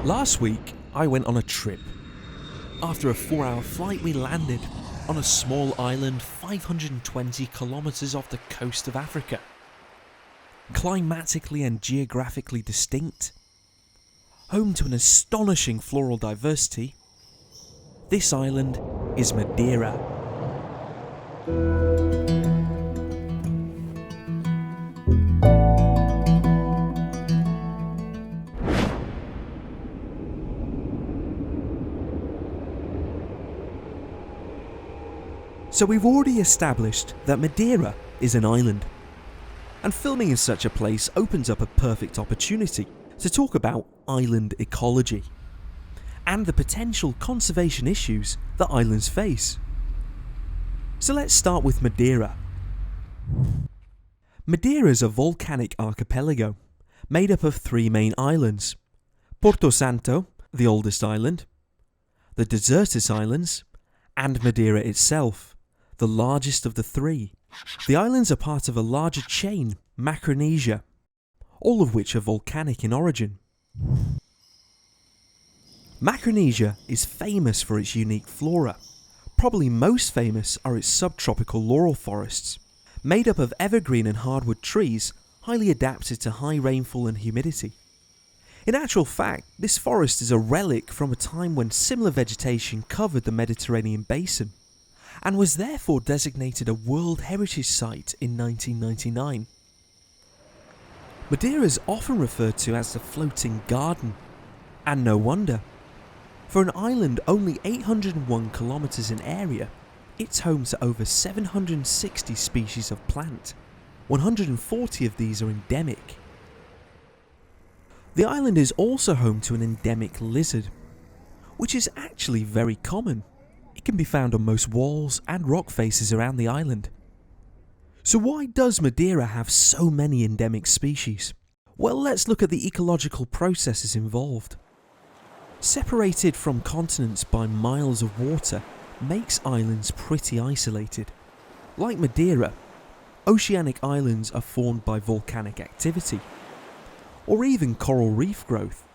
Last week, I went on a trip. After a 4-hour flight, we landed on a small island 520 kilometres off the coast of Africa. Climatically and geographically distinct, home to an astonishing floral diversity, this island is Madeira. So we've already established that Madeira is an island, and filming in such a place opens up a perfect opportunity to talk about island ecology and the potential conservation issues that islands face. So let's start with Madeira. Madeira is a volcanic archipelago made up of 3 main islands: Porto Santo, the oldest island, the Desertus Islands, and Madeira itself, the largest of the 3. The islands are part of a larger chain, Micronesia, all of which are volcanic in origin. Micronesia is famous for its unique flora. Probably most famous are its subtropical laurel forests, made up of evergreen and hardwood trees highly adapted to high rainfall and humidity. In actual fact, this forest is a relic from a time when similar vegetation covered the Mediterranean basin, and was therefore designated a World Heritage Site in 1999. Madeira is often referred to as the floating garden, and no wonder. For an island only 801 kilometres in area, it's home to over 760 species of plant. 140 of these are endemic. The island is also home to an endemic lizard, which is actually very common. It can be found on most walls and rock faces around the island. So why does Madeira have so many endemic species? Well, let's look at the ecological processes involved. Separated from continents by miles of water makes islands pretty isolated. Like Madeira, oceanic islands are formed by volcanic activity, or even coral reef growth.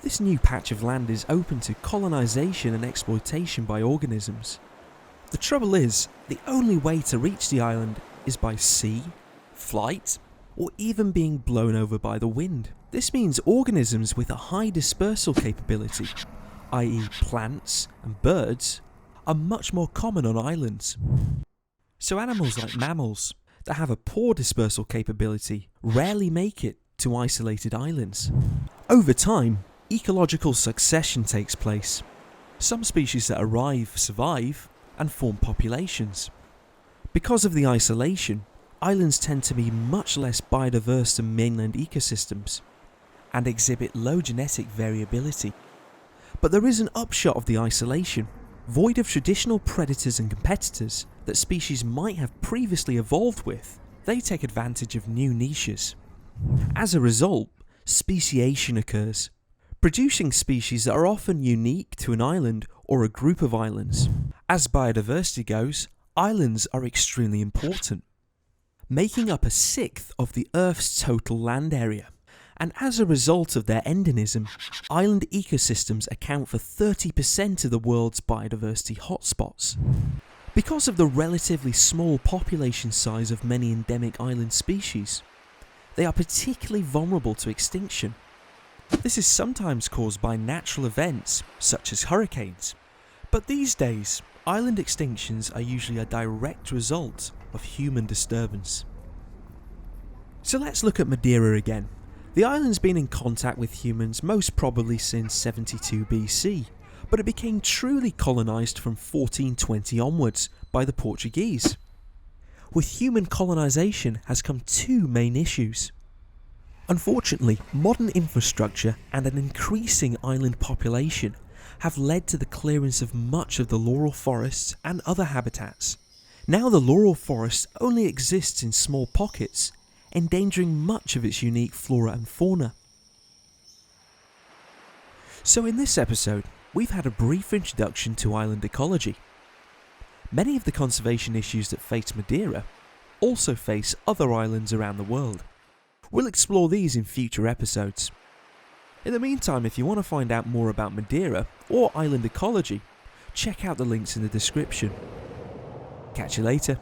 This new patch of land is open to colonisation and exploitation by organisms. The trouble is, the only way to reach the island is by sea, flight, or even being blown over by the wind. This means organisms with a high dispersal capability, i.e. plants and birds, are much more common on islands. So animals like mammals that have a poor dispersal capability rarely make it to isolated islands. Over time, ecological succession takes place. Some species that arrive survive and form populations. Because of the isolation, islands tend to be much less biodiverse than mainland ecosystems and exhibit low genetic variability. But there is an upshot of the isolation. Void of traditional predators and competitors that species might have previously evolved with, they take advantage of new niches. As a result, speciation occurs, producing species that are often unique to an island or a group of islands. As biodiversity goes, islands are extremely important, making up 1/6 of the Earth's total land area. And as a result of their endemism, island ecosystems account for 30% of the world's biodiversity hotspots. Because of the relatively small population size of many endemic island species, they are particularly vulnerable to extinction. This is sometimes caused by natural events, such as hurricanes. But these days, island extinctions are usually a direct result of human disturbance. So let's look at Madeira again. The island's been in contact with humans most probably since 72 BC, but it became truly colonised from 1420 onwards by the Portuguese. With human colonisation has come 2 main issues. Unfortunately, modern infrastructure and an increasing island population have led to the clearance of much of the laurel forests and other habitats. Now the laurel forest only exists in small pockets, endangering much of its unique flora and fauna. So in this episode, we've had a brief introduction to island ecology. Many of the conservation issues that face Madeira also face other islands around the world. We'll explore these in future episodes. In the meantime, if you want to find out more about Madeira or island ecology, check out the links in the description. Catch you later.